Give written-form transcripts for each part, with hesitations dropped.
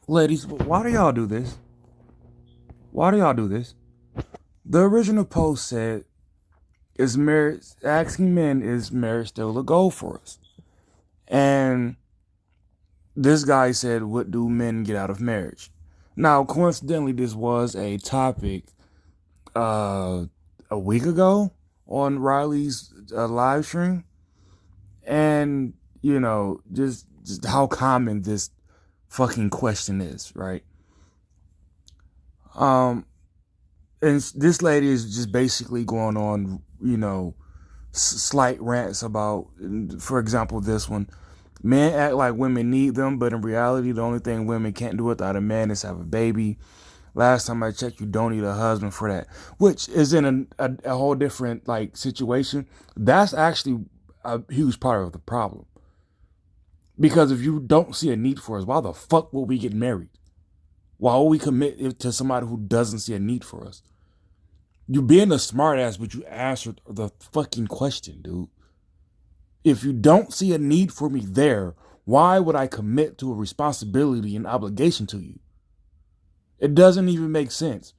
Ladies, why do y'all do this? Why do y'all do this? The original post said, "Is marriage asking men is marriage still a goal for us?" And this guy said, "What do men get out of marriage?" Now, coincidentally, this was a topic uh, a week ago on Riley's live stream, and just how common this fucking question is, right? Um, and this lady is just basically going on, slight rants about, for example, this one. Men act like women need them, but in reality, the only thing women can't do without a man is have a baby. Last time I checked, you don't need a husband for that, which is in a whole different like situation. That's actually a huge part of the problem. Because if you don't see a need for us, why the fuck will we get married? Why will we commit to somebody who doesn't see a need for us? You being a smartass, but you answered the fucking question, dude. If you don't see a need for me there, why would I commit to a responsibility and obligation to you? It doesn't even make sense.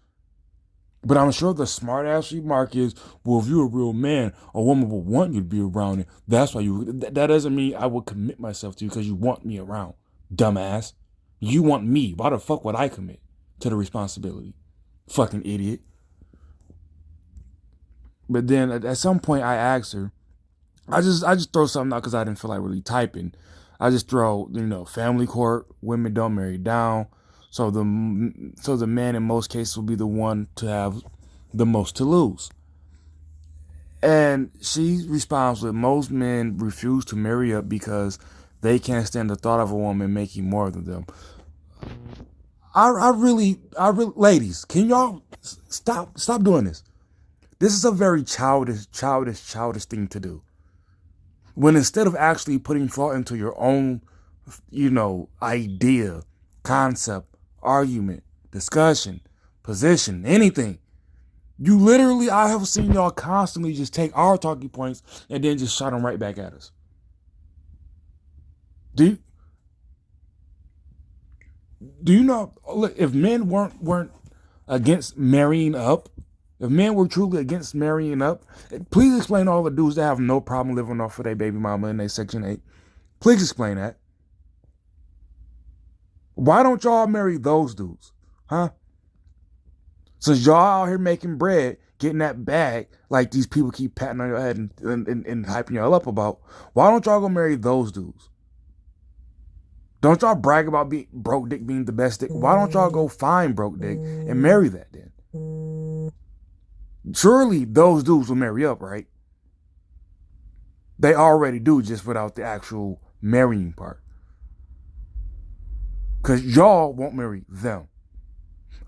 But I'm sure the smartass remark is, well, if you're a real man, a woman will want you to be around it. That's why you. That doesn't mean I would commit myself to you because you want me around, dumbass. You want me. Why the fuck would I commit to the responsibility? Fucking idiot. But then at some point I asked her, I just throw something out because I didn't feel like really typing. I just throw, family court, women don't marry down. So the man in most cases will be the one to have the most to lose. And she responds with, most men refuse to marry up because they can't stand the thought of a woman making more than them. Ladies, can y'all stop doing this? This is a very childish thing to do. When instead of actually putting thought into your own, idea, concept, argument, discussion, position, anything, I have seen y'all constantly just take our talking points and then just shot them right back at us. Do you, do you know, look, if men weren't against marrying up, if men were truly against marrying up, please explain to all the dudes that have no problem living off of their baby mama in their Section 8. Please explain that. Why don't y'all marry those dudes? Huh? Since y'all out here making bread, getting that bag, like these people keep patting on your head and hyping y'all up about, why don't y'all go marry those dudes? Don't y'all brag about broke dick being the best dick? Why don't y'all go find broke dick and marry that then? Surely those dudes will marry up, right? They already do, just without the actual marrying part. Because y'all won't marry them.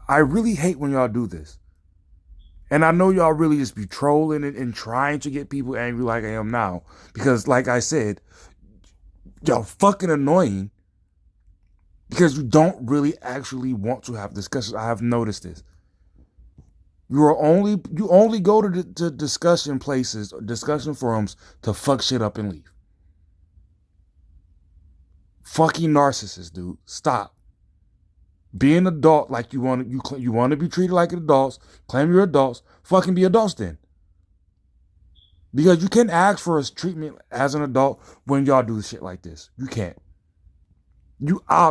I really hate when y'all do this. And I know y'all really just be trolling and trying to get people angry like I am now. Because, like I said, y'all fucking annoying because you don't really actually want to have discussions. I have noticed this. You only go to discussion places, discussion forums to fuck shit up and leave. Fucking narcissist, dude. Stop. Be an adult like you want to be treated like adults. Claim you're adults. Fucking be adults then. Because you can't ask for a treatment as an adult when y'all do shit like this. You can't.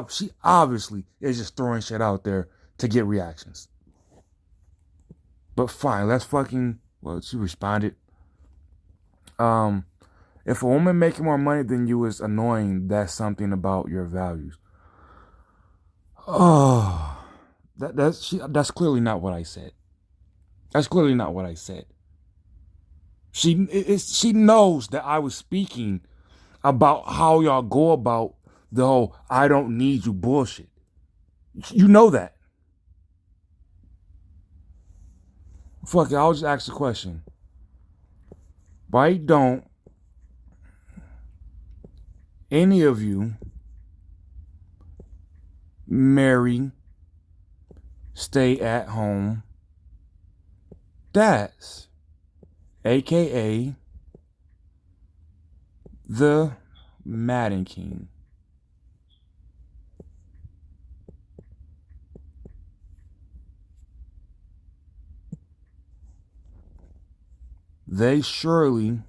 She obviously is just throwing shit out there to get reactions. But fine, let's fucking. Well, she responded. Um, if a woman making more money than you is annoying, that's something about your values. Oh, that's clearly not what I said. That's clearly not what I said. She knows that I was speaking about how y'all go about the whole "I don't need you" bullshit. You know that. Fuck it, I'll just ask the question. Why don't any of you marry stay at home dads, aka the Madden King? they surely,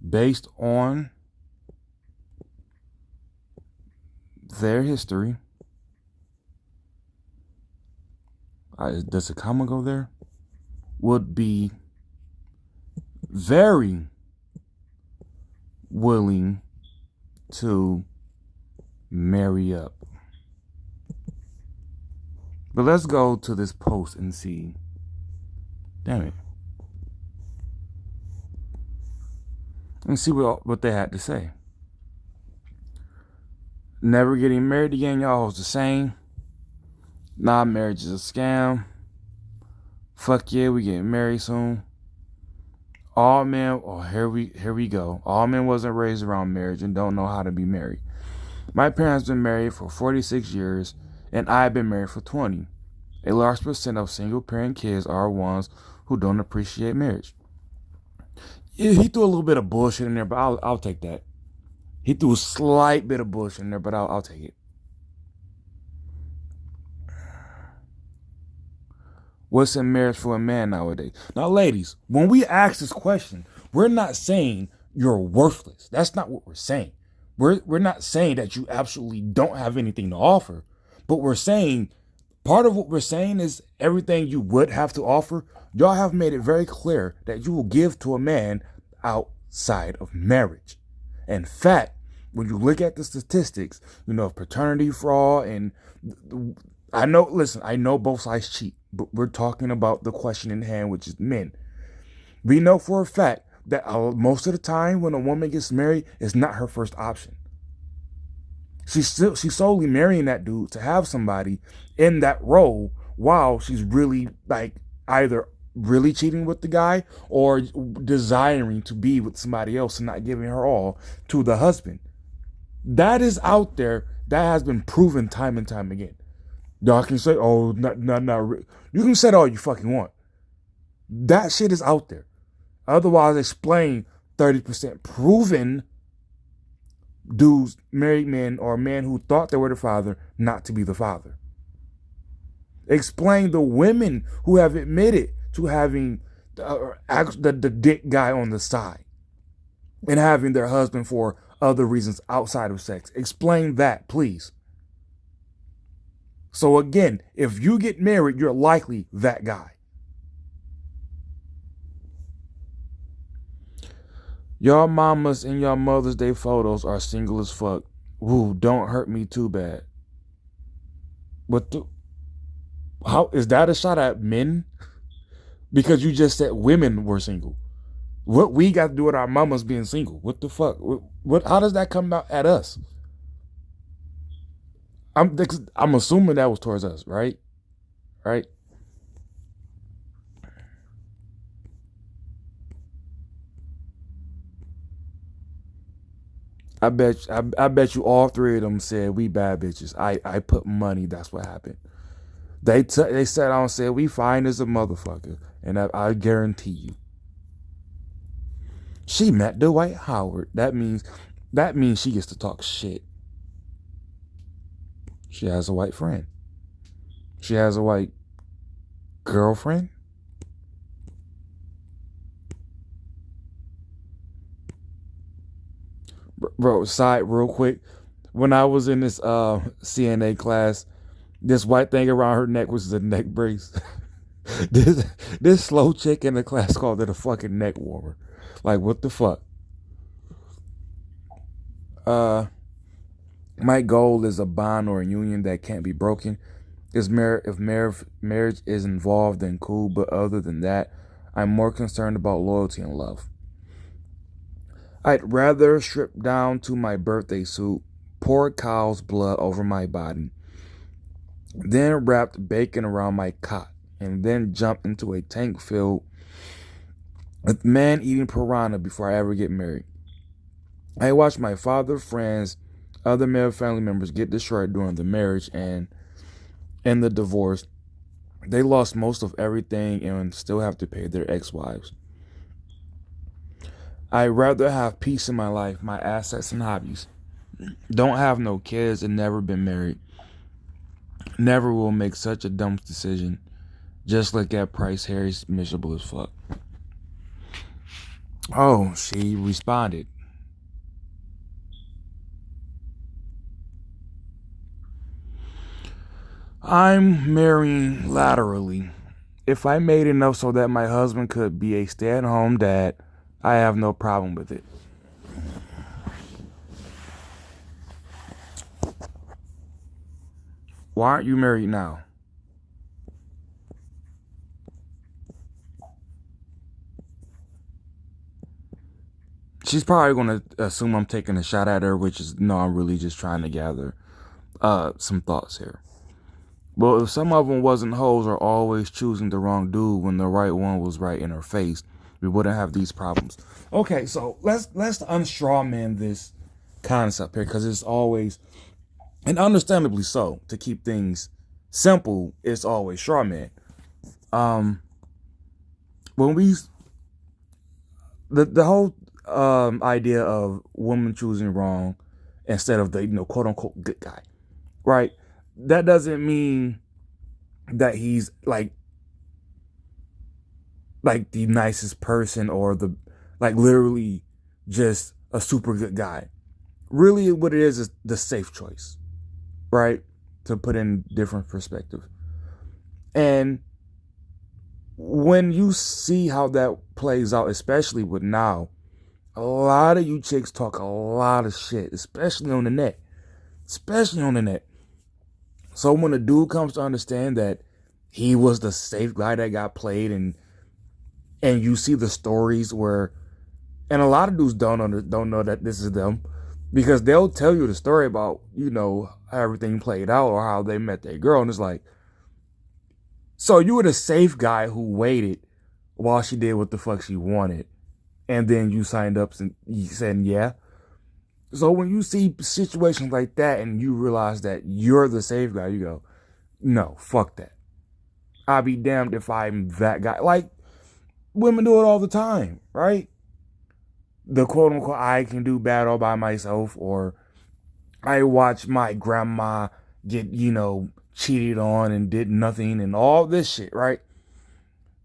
based on their history, does a comma go there? Would be very willing to marry up. But let's go to this post and see. Damn it. And see what they had to say. Never getting married again, y'all, is the same. Nah, marriage is a scam. Fuck yeah, we getting married soon. All men, here we go. All men wasn't raised around marriage and don't know how to be married. My parents been married for 46 years, and I've been married for 20. A large percent of single parent kids are ones who don't appreciate marriage. He threw a little bit of bullshit in there, but I'll take that. He threw a slight bit of bullshit in there, but I'll take it. What's in marriage for a man nowadays? Now, ladies, when we ask this question, we're not saying you're worthless. That's not what we're saying. We're not saying that you absolutely don't have anything to offer, but we're saying part of what we're saying is everything you would have to offer, y'all have made it very clear that you will give to a man outside of marriage. In fact, when you look at the statistics, paternity fraud and I know both sides cheat, but we're talking about the question in hand, which is men. We know for a fact that most of the time when a woman gets married, it's not her first option. She's solely marrying that dude to have somebody in that role while she's really either really cheating with the guy or desiring to be with somebody else and not giving her all to the husband. That is out there. That has been proven time and time again. Y'all can say, oh, not. You can say it all you fucking want. That shit is out there. Otherwise, explain 30% proven dudes, married men, or men who thought they were the father, not to be the father. Explain the women who have admitted to having the dick guy on the side and having their husband for other reasons outside of sex. Explain that, please. So again, if you get married, you're likely that guy. Y'all mamas and y'all Mother's Day photos are single as fuck. Woo, don't hurt me too bad. How is that a shot at men? Because you just said women were single. What we got to do with our mamas being single? What the fuck? How does that come out at us? I'm assuming that was towards us, right? Right? I bet you all three of them said we bad bitches. I put money. That's what happened. They sat down and said we fine as a motherfucker, and I guarantee you. She met Dwight Howard. That means she gets to talk shit. She has a white friend. She has a white girlfriend. Bro, side real quick. When I was in this CNA class, this white thing around her neck was a neck brace. this slow chick in the class called it a fucking neck warmer. Like, what the fuck? My goal is a bond or a union that can't be broken. If marriage is involved, then cool. But other than that, I'm more concerned about loyalty and love. I'd rather strip down to my birthday suit, pour cow's blood over my body, then wrapped bacon around my cot, and then jump into a tank filled with man-eating piranha before I ever get married. I watched my father, friends, other male family members get destroyed during the marriage and the divorce. They lost most of everything and still have to pay their ex-wives. I'd rather have peace in my life, my assets and hobbies. Don't have no kids and never been married. Never will make such a dumb decision. Just look at Price Harris, miserable as fuck. Oh, she responded. I'm marrying laterally. If I made enough so that my husband could be a stay-at-home dad, I have no problem with it. Why aren't you married now? She's probably going to assume I'm taking a shot at her, which is no, I'm really just trying to gather some thoughts here. Well, if some of them wasn't hoes or always choosing the wrong dude when the right one was right in her face, we wouldn't have these problems. Okay, so let's unstrawman this concept here, because it's always, and understandably so, to keep things simple, it's always strawman. When we the whole idea of woman choosing wrong instead of the quote unquote good guy, right? That doesn't mean that he's like the nicest person or the literally just a super good guy. Really, what it is the safe choice, right? To put in different perspective. And when you see how that plays out, especially with now, a lot of you chicks talk a lot of shit, especially on the net. Especially on the net. So when a dude comes to understand that he was the safe guy that got played, and you see the stories where, and a lot of dudes don't know that this is them, because they'll tell you the story about, how everything played out or how they met their girl, and it's like, so you were the safe guy who waited while she did what the fuck she wanted, and then you signed up and you said yeah. So when you see situations like that and you realize that you're the safe guy, you go, no, fuck that. I'll be damned if I'm that guy. Like, women do it all the time, right? The quote unquote, I can do bad all by myself, or I watched my grandma get, cheated on and did nothing and all this shit, right?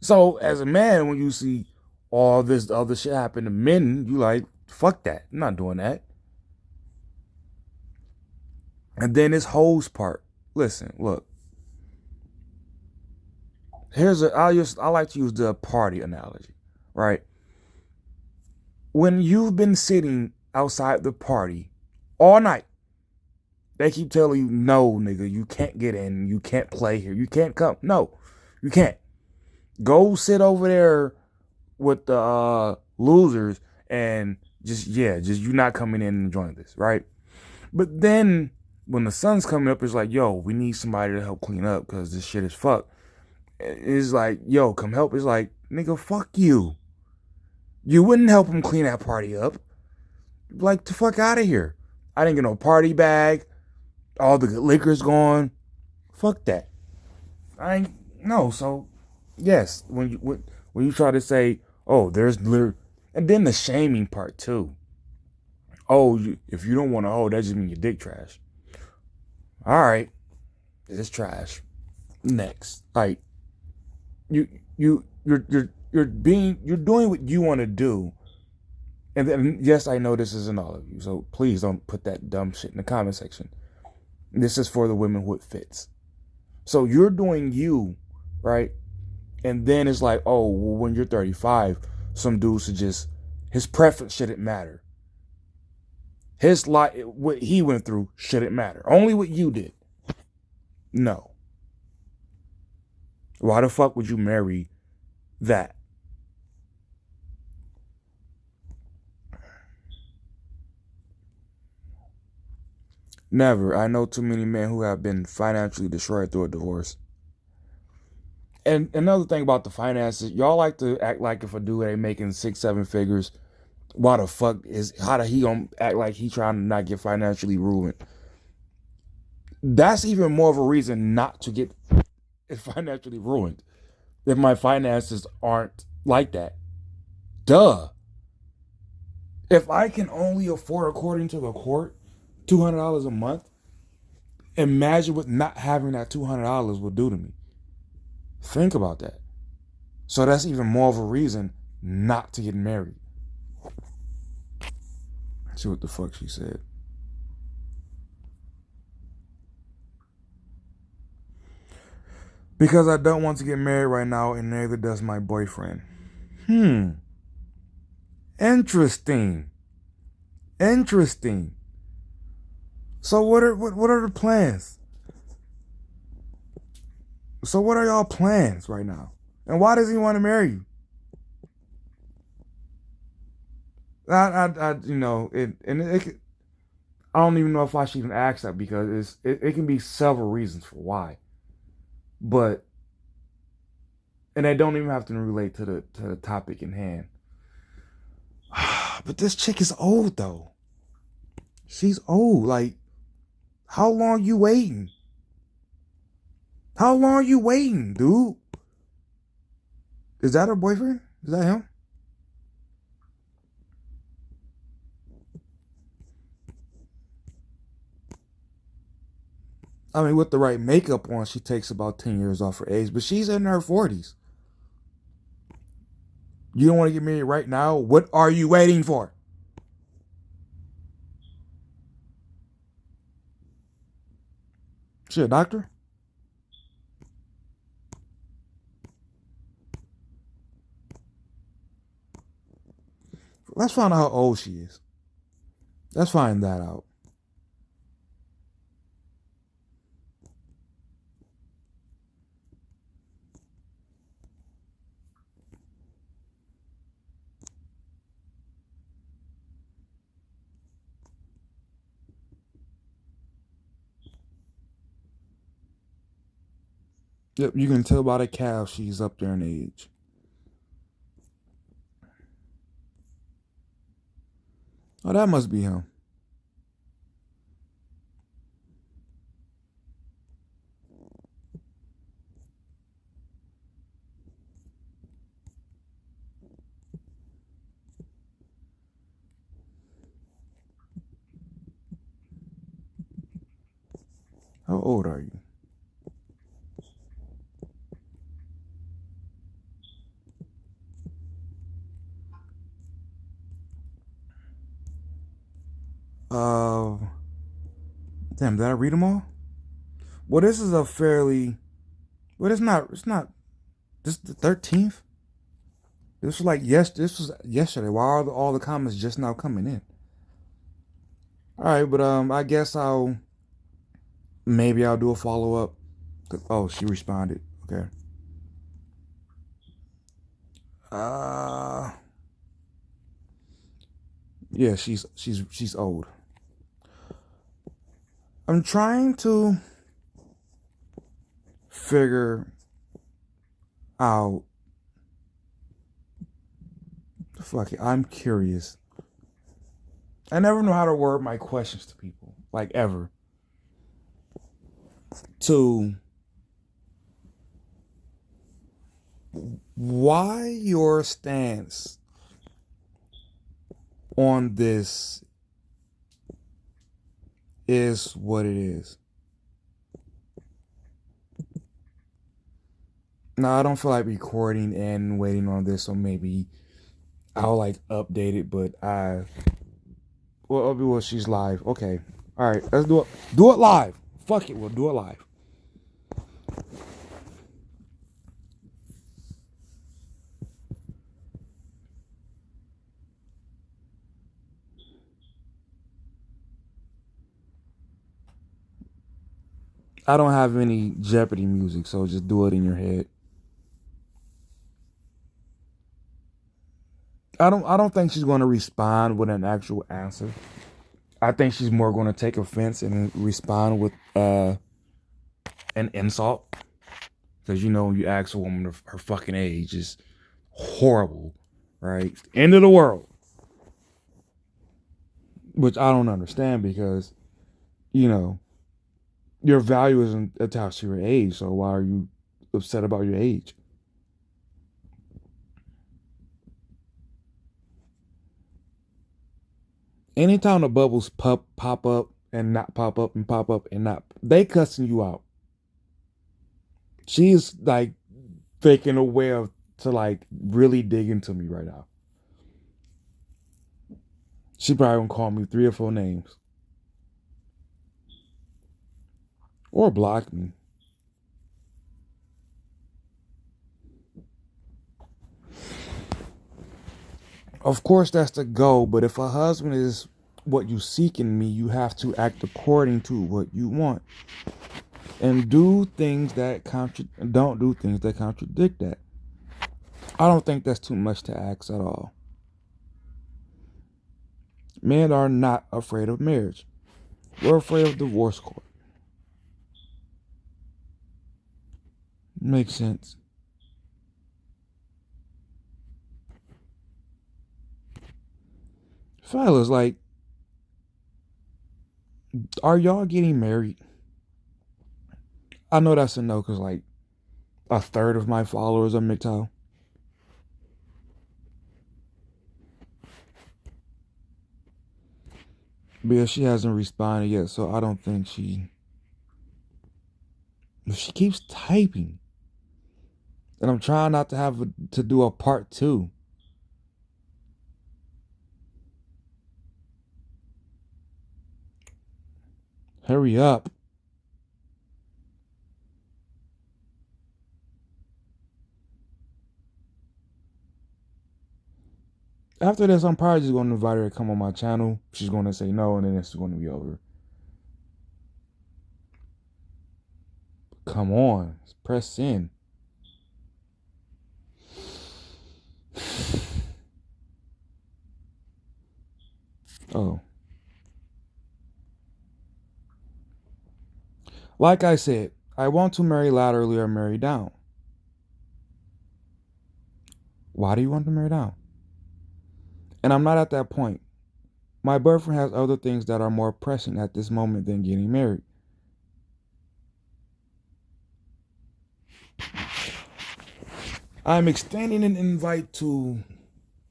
So as a man, when you see all this other shit happen to men, you like, fuck that. I'm not doing that. And then this hose part. Listen, look. I like to use the party analogy, right? When you've been sitting outside the party all night, they keep telling you, no, nigga, you can't get in, you can't play here, you can't come. No, you can't. Go sit over there with the losers and just you're not coming in and enjoying this, right? But then when the sun's coming up, it's like, yo, we need somebody to help clean up because this shit is fucked. It's like, yo, come help. It's like, nigga, fuck you. You wouldn't help him clean that party up. Like, the fuck out of here. I didn't get no party bag. All the liquor's gone. Fuck that. I ain't, no. So, yes, when you try to say, oh, there's literally, and then the shaming part too. Oh, if you don't want to hold, that just means your dick trash. All right, it's trash. Next, like you're doing what you want to do, and then yes, I know this isn't all of you, so please don't put that dumb shit in the comment section. This is for the women who it fits. So you're doing you, right? And then it's like, oh, well, when you're 35, some dudes should just, his preference shouldn't matter. His life, what he went through shouldn't matter. Only what you did. No. Why the fuck would you marry that? Never. I know too many men who have been financially destroyed through a divorce. And another thing about the finances, y'all like to act like if a dude ain't making 6-7 figures, why the fuck how he gonna act like he trying to not get financially ruined? That's even more of a reason not to get financially ruined if my finances aren't like that. Duh. If I can only afford, according to the court, $200 a month, imagine what not having that $200 will do to me. Think about that. So that's even more of a reason not to get married. Let's see what the fuck she said. Because I don't want to get married right now, and neither does my boyfriend. Interesting. Interesting. So what are the plans? So what are y'all plans right now? And why does he want to marry you? You know, I don't even know if I should even ask that because it can be several reasons for why. But and they don't even have to relate to the topic in hand. But this chick is old though. She's old. Like, how long you waiting? How long you waiting, dude? Is that her boyfriend? Is that him? I mean, with the right makeup on, she takes about 10 years off her age, but she's in her 40s. You don't want to get married right now? What are you waiting for? She a doctor? Let's find out how old she is. Let's find that out. Yep, you can tell by the calf she's up there in age. Oh, that must be him. How old are you? Uh, damn, did I read them all? Well, this is a fairly. Well, it's not. It's not. This is the 13th. This was like This was yesterday. Why are all the comments just now coming in? All right, but I guess maybe I'll do a follow up. Oh, she responded. Okay. Uh, yeah, she's old. I'm trying to figure out. Fuck it, I'm curious. I never know how to word my questions to people, like ever. To why your stance on this is what it is. Now, I don't feel like recording and waiting on this, so maybe I'll like update it, but well, she's live. Okay. All right, let's do it. Do it live. Fuck it, we'll do it live. I don't have any Jeopardy music, so just do it in your head. I don't think she's going to respond with an actual answer. I think she's more going to take offense and respond with an insult. Because you know, when you ask a woman her fucking age is horrible, right? End of the world. Which I don't understand because, you know, your value isn't attached to your age. So why are you upset about your age? Anytime the bubbles pop up and not pop up and pop up and not, they cussing you out. She's like faking a way of to like really dig into me right now. She probably gonna call me 3 or 4 names or block me. Of course, that's the goal. But if a husband is what you seek in me, you have to act according to what you want and do things that don't do things that contradict that. I don't think that's too much to ask at all. Men are not afraid of marriage. We're afraid of divorce court. Makes sense. Fellas, like, are y'all getting married? I know that's a no because, like, a third of my followers are MGTOW. Because she hasn't responded yet, so I don't think she. She keeps typing. And I'm trying not to to do a part 2. Hurry up. After this, I'm probably just going to invite her to come on my channel. She's going to say no, and then it's going to be over. Come on. Press send. Oh. Like I said, I want to marry laterally or marry down. Why do you want to marry down? And I'm not at that point. My boyfriend has other things that are more pressing at this moment than getting married. I'm extending an invite to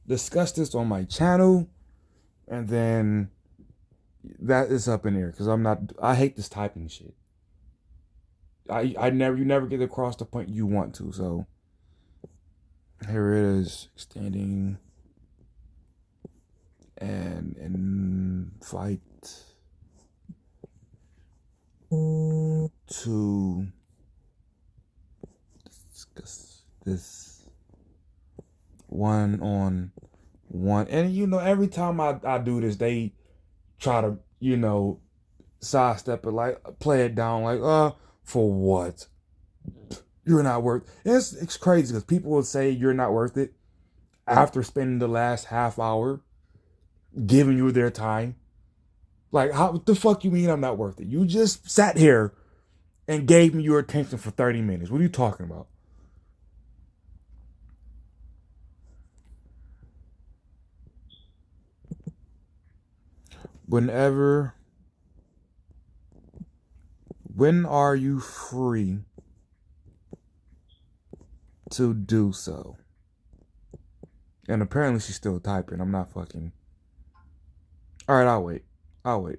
discuss this on my channel, and then that is up in there because I hate this typing shit. You never get across the point you want to, so here it is, extending and invite to discuss this one-on-one. And every time I do this, they try to, sidestep it, like play it down, like, for what? You're not worth it. It's crazy because people will say you're not worth it after spending the last half hour giving you their time. Like, what the fuck you mean I'm not worth it? You just sat here and gave me your attention for 30 minutes. What are you talking about? When are you free to do so? And apparently she's still typing. I'm not fucking. All right, I'll wait.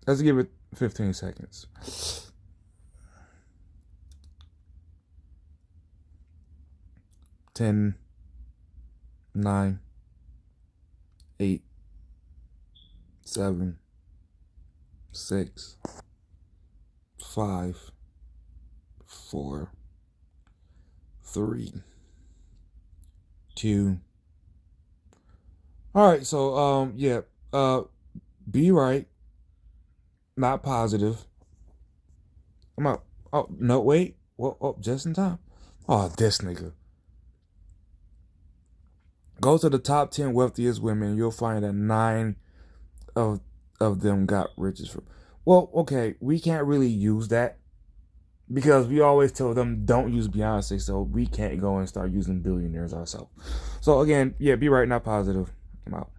Let's give it 15 seconds. 10, 9, 8, 7, 6, 5, 4, 3, 2. All right, so be right, not positive. I'm out. Oh no, wait. Well, just in time. Oh, this nigga. Go to the top 10 wealthiest women. You'll find that 9 of them got riches from. Well, okay, we can't really use that because we always tell them don't use Beyonce, so we can't go and start using billionaires ourselves. So again, be right, not positive. I'm out.